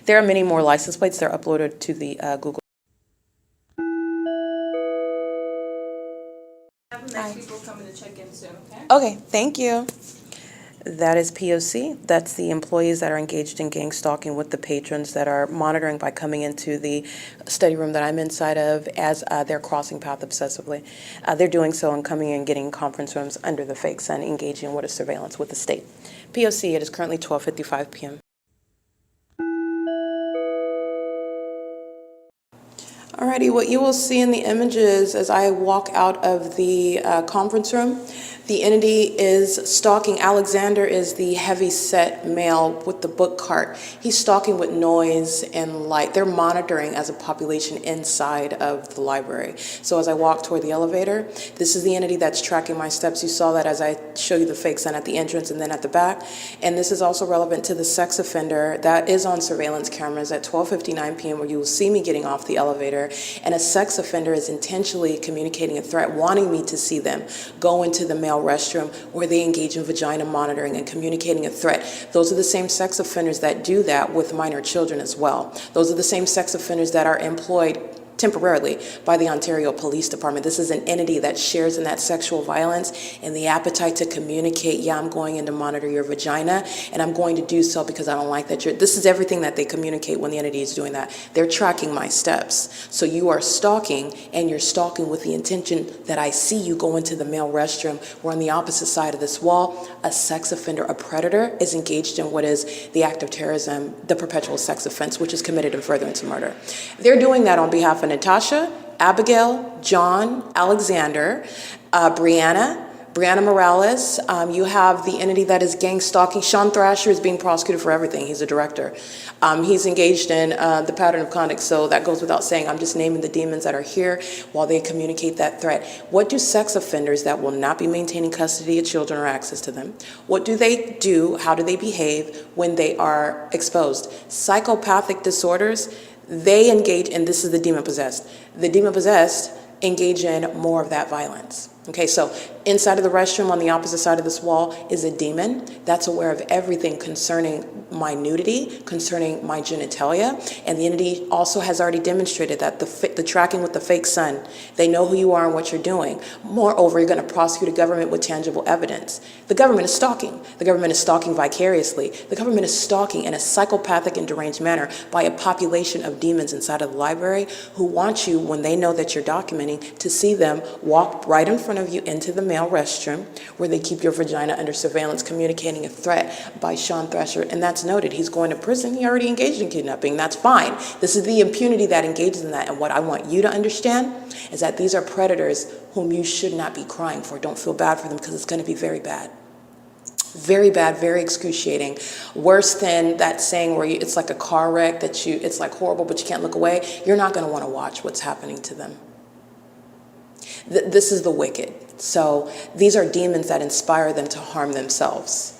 There are many more license plates. They're uploaded to the Google. Next people coming to check in soon, okay? Okay, thank you. That is P.O.C. That's the employees that are engaged in gang stalking with the patrons that are monitoring by coming into the study room that I'm inside of as they're crossing path obsessively. They're doing so and coming in, getting conference rooms under the fake sun, engaging in what is surveillance with the state. P.O.C. It is currently 12:55 p.m. Alrighty, what you will see in the images as I walk out of the conference room, the entity is stalking. Alexander is the heavy-set male with the book cart. He's stalking with noise and light. They're monitoring as a population inside of the library. So as I walk toward the elevator, this is the entity that's tracking my steps. You saw that as I show you the fake sun at the entrance and then at the back. And this is also relevant to the sex offender that is on surveillance cameras at 12:59 p.m. where you will see me getting off the elevator. And a sex offender is intentionally communicating a threat, wanting me to see them go into the male restroom where they engage in vagina monitoring and communicating a threat. Those are the same sex offenders that do that with minor children as well. Those are the same sex offenders that are employed temporarily by the Ontario Police Department. This is an entity that shares in that sexual violence and the appetite to communicate, yeah, I'm going in to monitor your vagina, and I'm going to do so because I don't like that this is everything that they communicate when the entity is doing that. They're tracking my steps. So you are stalking, and you're stalking with the intention that I see you go into the male restroom. We're on the opposite side of this wall. A sex offender, a predator, is engaged in what is the act of terrorism, the perpetual sex offense, which is committed in furtherance of murder. They're doing that on behalf of Natasha, Abigail, John, Alexander, Brianna Morales. You have the entity that is gang stalking. Sean Thrasher is being prosecuted for everything. He's a director. He's engaged in the pattern of conduct, so that goes without saying. I'm just naming the demons that are here while they communicate that threat. What do sex offenders that will not be maintaining custody of children or access to them, what do they do? How do they behave when they are exposed? Psychopathic disorders, they engage, and this is the demon-possessed. The demon-possessed engage in more of that violence. Okay, so inside of the restroom on the opposite side of this wall is a demon that's aware of everything concerning my nudity, concerning my genitalia, and the entity also has already demonstrated that the tracking with the fake sun, they know who you are and what you're doing. Moreover, you're going to prosecute a government with tangible evidence. The government is stalking. The government is stalking vicariously. The government is stalking in a psychopathic and deranged manner by a population of demons inside of the library who want you, when they know that you're documenting, to see them walk right in front of you into the male restroom where they keep your vagina under surveillance, communicating a threat by Sean Thrasher. And that's noted. He's going to prison. He already engaged in kidnapping. That's fine. This is the impunity that engages in that. And what I want you to understand is that these are predators whom you should not be crying for. Don't feel bad for them, because it's going to be very bad. Very bad, very excruciating. Worse than that saying where it's like a car wreck it's like horrible, but you can't look away. You're not going to want to watch what's happening to them. This is the wicked. So these are demons that inspire them to harm themselves.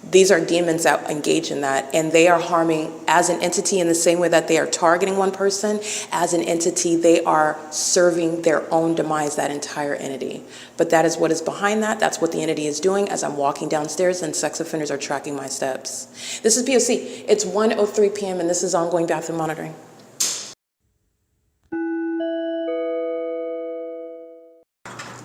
These are demons that engage in that, and they are harming as an entity in the same way that they are targeting one person. As an entity, they are serving their own demise, that entire entity. But that is what is behind that. That's what the entity is doing as I'm walking downstairs and sex offenders are tracking my steps. This is P.O.C. It's 1:03 p.m. and this is ongoing bathroom monitoring.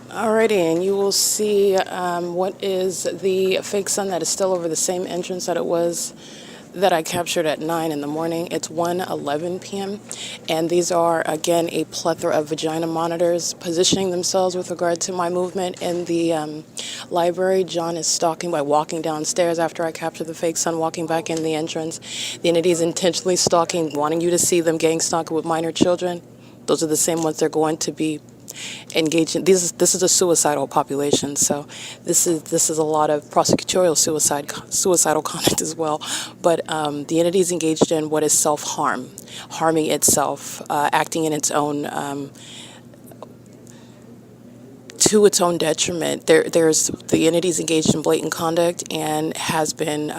Alrighty, and you will see what is the fake sun that is still over the same entrance that I captured at 9 in the morning. It's 1:11 p.m. And these are, again, a plethora of vagina monitors positioning themselves with regard to my movement in the library. John is stalking by walking downstairs after I capture the fake sun, walking back in the entrance. The entity is intentionally stalking, wanting you to see them gang stalking with minor children. Those are the same ones they're going to be engaged in. This is a suicidal population, so this is a lot of prosecutorial suicidal conduct as well. But the entity is engaged in what is self-harm, harming itself, acting in its own to its own detriment. There's the entity's engaged in blatant conduct and has been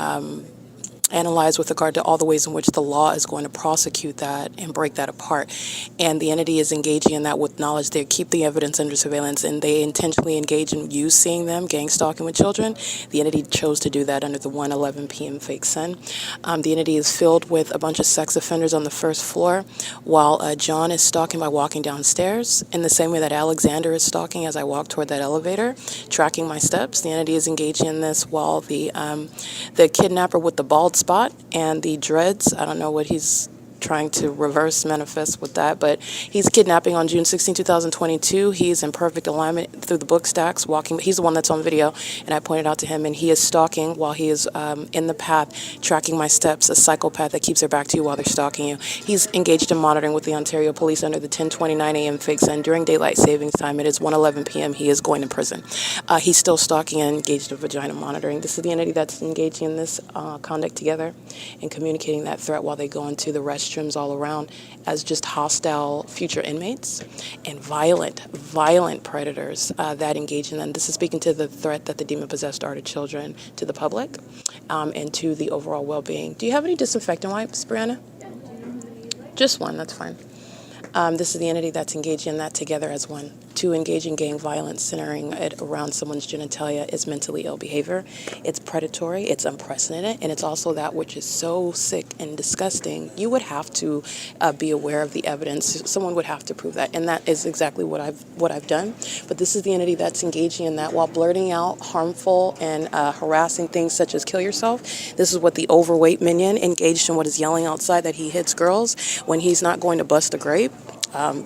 analyzed with regard to all the ways in which the law is going to prosecute that and break that apart. And the entity is engaging in that with knowledge. They keep the evidence under surveillance, and they intentionally engage in you seeing them gang stalking with children. The entity chose to do that under the 1:11 p.m. fake sun. The entity is filled with a bunch of sex offenders on the first floor, while John is stalking by walking downstairs in the same way that Alexander is stalking as I walk toward that elevator, tracking my steps. The entity is engaging in this while the kidnapper with the bald spot and the dreads, I don't know what he's trying to reverse manifest with that, but he's kidnapping on June 16, 2022. He's in perfect alignment through the book stacks, walking. He's the one that's on video, and I pointed out to him, and he is stalking while he is in the path, tracking my steps, a psychopath that keeps their back to you while they're stalking you. He's engaged in monitoring with the Ontario Police under the 10:29 a.m. fake sun during daylight savings time. It is 1:11 p.m. He is going to prison. He's still stalking and engaged in vagina monitoring. This is the entity that's engaging in this conduct together and communicating that threat while they go into the restrooms all around as just hostile future inmates and violent predators that engage in them. This is speaking to the threat that the demon-possessed are to children, to the public, and to the overall well-being. Do you have any disinfectant wipes, Brianna? Just one, that's fine. This is the entity that's engaging in that together as one. To engage in gang violence centering it around someone's genitalia is mentally ill behavior. It's predatory, it's unprecedented, and it's also that which is so sick and disgusting. You would have to be aware of the evidence. Someone would have to prove that, and that is exactly what I've done. But this is the entity that's engaging in that while blurting out harmful and harassing things such as kill yourself. This is what the overweight minion engaged in what is yelling outside that he hits girls when he's not going to bust a grape.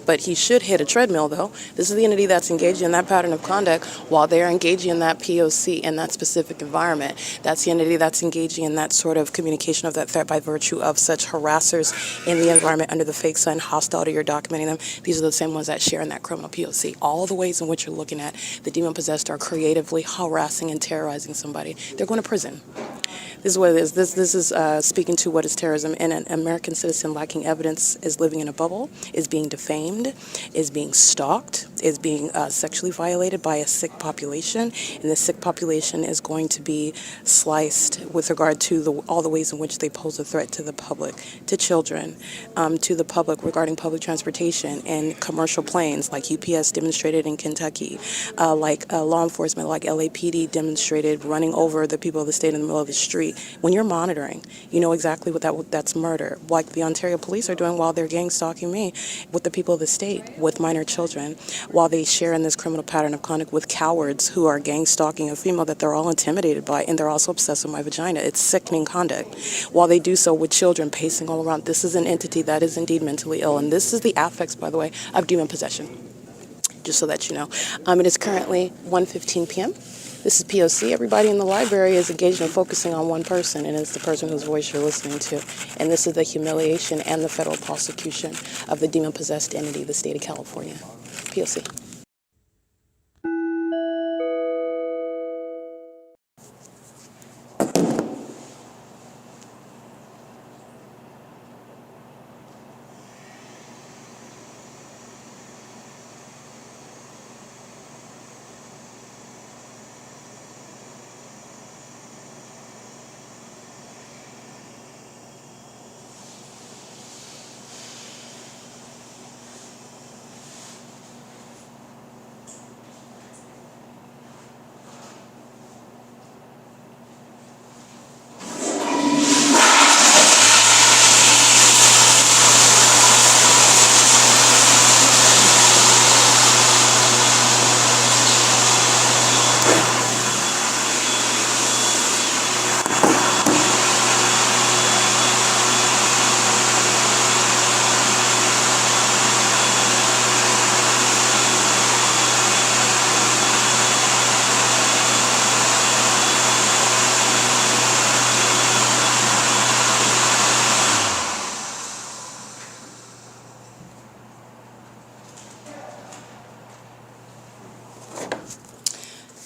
But he should hit a treadmill, though. This is the entity that's engaging in that pattern of conduct while they're engaging in that P.O.C. in that specific environment. That's the entity that's engaging in that sort of communication of that threat by virtue of such harassers in the environment under the fake sun, hostile to you're documenting them. These are the same ones that share in that criminal P.O.C. All the ways in which you're looking at the demon-possessed are creatively harassing and terrorizing somebody. They're going to prison. This is what it is. This is speaking to what is terrorism. And an American citizen lacking evidence is living in a bubble, is being defamed, is being stalked, is being sexually violated by a sick population. And this sick population is going to be sliced with regard to all the ways in which they pose a threat to the public, to children, to the public regarding public transportation and commercial planes like UPS demonstrated in Kentucky, like law enforcement like LAPD demonstrated running over the people of the state in the middle of the street. When you're monitoring, you know exactly that's murder, like the Ontario police are doing while they're gang stalking me with the people of the state, with minor children, while they share in this criminal pattern of conduct with cowards who are gang stalking a female that they're all intimidated by, and they're also obsessed with my vagina. It's sickening conduct. While they do so with children pacing all around, this is an entity that is indeed mentally ill, and this is the affects, by the way, of demon possession, just so that you know. It is currently 1:15 p.m. This is P.O.C. Everybody in the library is engaged in focusing on one person, and it's the person whose voice you're listening to. And this is the humiliation and the federal prosecution of the demon-possessed entity, the state of California. P.O.C.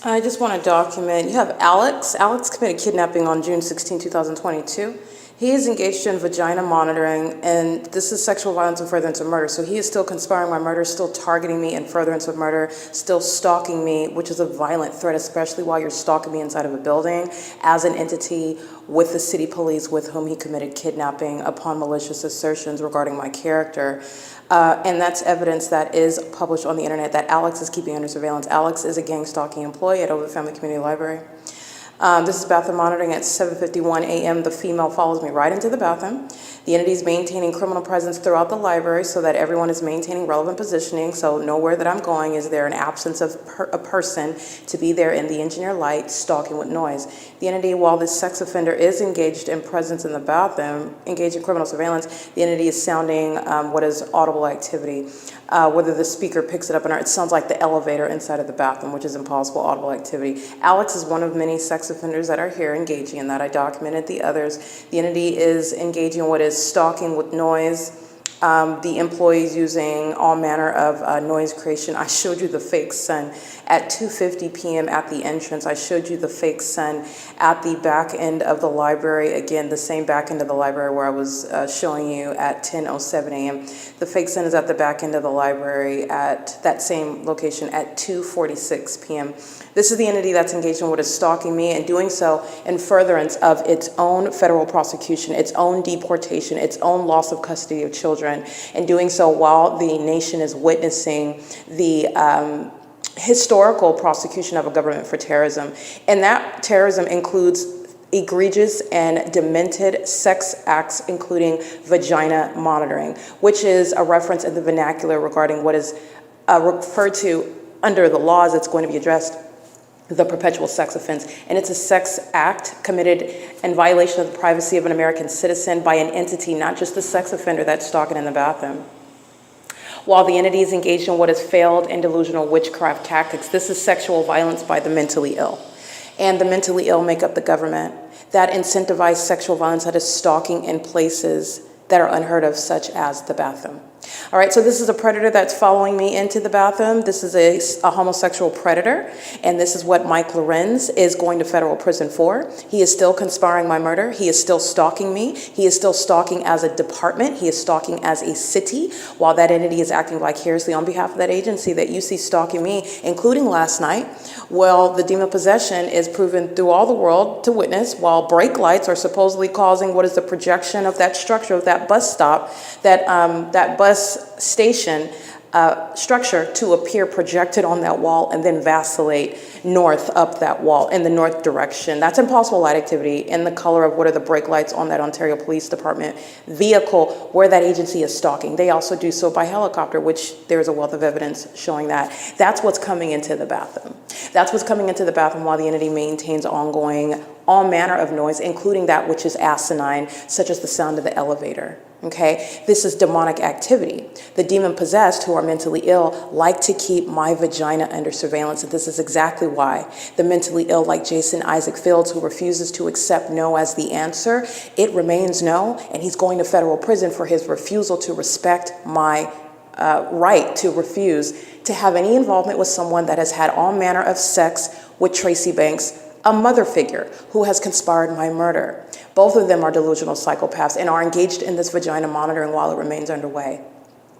I just want to document, you have Alex. Alex committed kidnapping on June 16, 2022. He is engaged in vagina monitoring, and this is sexual violence and furtherance of murder. So he is still conspiring my murder, still targeting me in furtherance of murder, still stalking me, which is a violent threat, especially while you're stalking me inside of a building as an entity with the city police with whom he committed kidnapping upon malicious assertions regarding my character. And that's evidence that is published on the internet that Alex is keeping under surveillance. Alex is a gang stalking employee at OVITT Family Community Library. This is bathroom monitoring at 7:51 a.m. The female follows me right into the bathroom. The entity is maintaining criminal presence throughout the library so that everyone is maintaining relevant positioning. So nowhere that I'm going is there an absence of a person to be there in the engineer light stalking with noise. The entity, while this sex offender is engaged in presence in the bathroom, engaged in criminal surveillance, the entity is sounding what is audible activity. Whether the speaker picks it up or not, it sounds like the elevator inside of the bathroom, which is impossible audible activity. Alex is one of many sex offenders that are here engaging in that. I documented the others. The entity is engaging in what is stalking with noise. The employees using all manner of noise creation. I showed you the fake sun at 2:50 p.m. at the entrance. I showed you the fake sun at the back end of the library. Again, the same back end of the library where I was showing you at 10:07 a.m. The fake sun is at the back end of the library at that same location at 2:46 p.m. This is the entity that's engaged in what is stalking me and doing so in furtherance of its own federal prosecution, its own deportation, its own loss of custody of children, and doing so while the nation is witnessing the historical prosecution of a government for terrorism. And that terrorism includes egregious and demented sex acts, including vagina monitoring, which is a reference in the vernacular regarding what is referred to under the laws. It's going to be addressed the perpetual sex offense, and it's a sex act committed in violation of the privacy of an American citizen by an entity, not just the sex offender that's stalking in the bathroom. While the entity is engaged in what is failed and delusional witchcraft tactics, this is sexual violence by the mentally ill. And the mentally ill make up the government that incentivize sexual violence, that is stalking in places that are unheard of, such as the bathroom. All right, so this is a predator that's following me into the bathroom. This is a homosexual predator, and this is what Mike Lorenz is going to federal prison for. He is still conspiring my murder. He is still stalking me. He is still stalking as a department. He is stalking as a city, while that entity is acting vicariously on behalf of that agency that you see stalking me, including last night. Well, the demon possession is proven through all the world to witness, while brake lights are supposedly causing what is the projection of that structure of that bus stop, that bus station structure to appear projected on that wall and then vacillate north up that wall in the north direction. That's impossible light activity in the color of what are the brake lights on that Ontario Police Department vehicle where that agency is stalking. They also do so by helicopter, which there's a wealth of evidence showing that. That's what's coming into the bathroom. That's what's coming into the bathroom while the entity maintains ongoing all manner of noise, including that which is asinine, such as the sound of the elevator. Okay, this is demonic activity. The demon possessed who are mentally ill like to keep my vagina under surveillance, and this is exactly why. The mentally ill, like Jason Isaac Fields, who refuses to accept no as the answer, it remains no, and he's going to federal prison for his refusal to respect my right to refuse to have any involvement with someone that has had all manner of sex with Tracy Banks, a mother figure who has conspired my murder. Both of them are delusional psychopaths and are engaged in this vagina monitoring while it remains underway.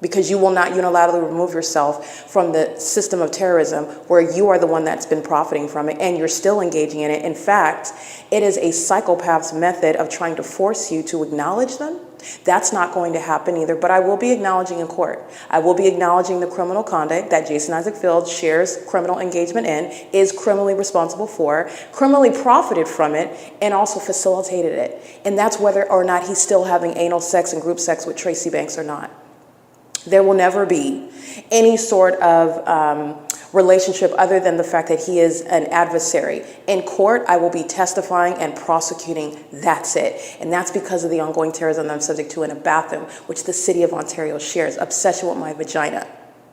Because you will not unilaterally remove yourself from the system of terrorism where you are the one that's been profiting from it and you're still engaging in it. In fact, it is a psychopath's method of trying to force you to acknowledge them. That's not going to happen either, but I will be acknowledging in court. I will be acknowledging the criminal conduct that Jason Isaac Fields shares criminal engagement in, is criminally responsible for, criminally profited from it, and also facilitated it. And that's whether or not he's still having anal sex and group sex with Tracy Banks or not. There will never be any sort of relationship other than the fact that he is an adversary. In court, I will be testifying and prosecuting. That's it. And that's because of the ongoing terrorism that I'm subject to in a bathroom, which the city of Ontario shares. Obsession with my vagina.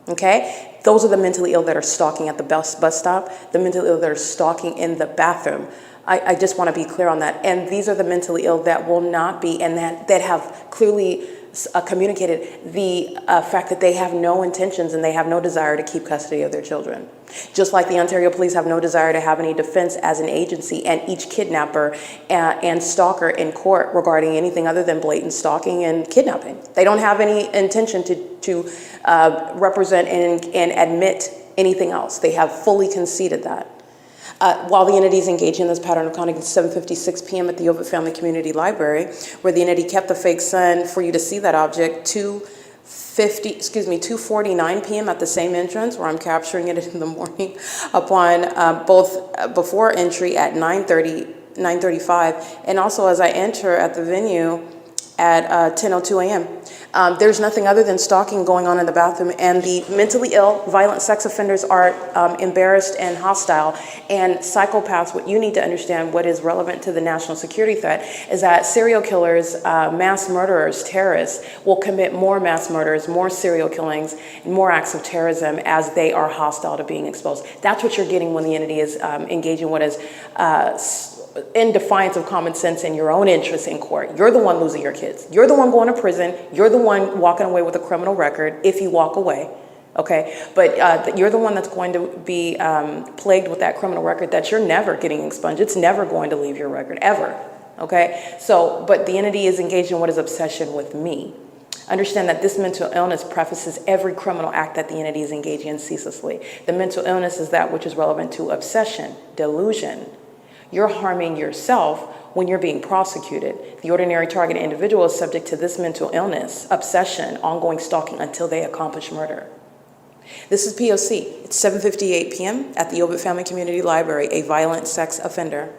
Okay? Those are the mentally ill that are stalking at the bus stop, the mentally ill that are stalking in the bathroom. I just want to be clear on that. And these are the mentally ill that will not be, and that have clearly communicated the fact that they have no intentions and they have no desire to keep custody of their children. Just like the Ontario Police have no desire to have any defense as an agency and each kidnapper and stalker in court regarding anything other than blatant stalking and kidnapping. They don't have any intention to represent and admit anything else. They have fully conceded that. While the entity is engaged in this pattern of conduct, it's 7:56 p.m. at the OVITT Family Community Library, where the entity kept the fake son for you to see that object 2:49 p.m. at the same entrance, where I'm capturing it in the morning, upon both before entry at 9:35, and also as I enter at the venue at 10:02 a.m. There's nothing other than stalking going on in the bathroom, and the mentally ill, violent sex offenders are embarrassed and hostile. And psychopaths, what you need to understand, what is relevant to the national security threat, is that serial killers, mass murderers, terrorists, will commit more mass murders, more serial killings, and more acts of terrorism as they are hostile to being exposed. That's what you're getting when the entity is engaging what is in defiance of common sense and your own interests in court. You're the one losing your kids. You're the one going to prison. You're the one walking away with a criminal record if you walk away, okay? But you're the one that's going to be plagued with that criminal record that you're never getting expunged. It's never going to leave your record, ever, okay? So, but the entity is engaged in what is obsession with me. Understand that this mental illness prefaces every criminal act that the entity is engaging in ceaselessly. The mental illness is that which is relevant to obsession, delusion. You're harming yourself when you're being prosecuted. The ordinary target individual is subject to this mental illness, obsession, ongoing stalking until they accomplish murder. This is P.O.C. It's 7:58 p.m. at the OVITT Family Community Library, a violent sex offender.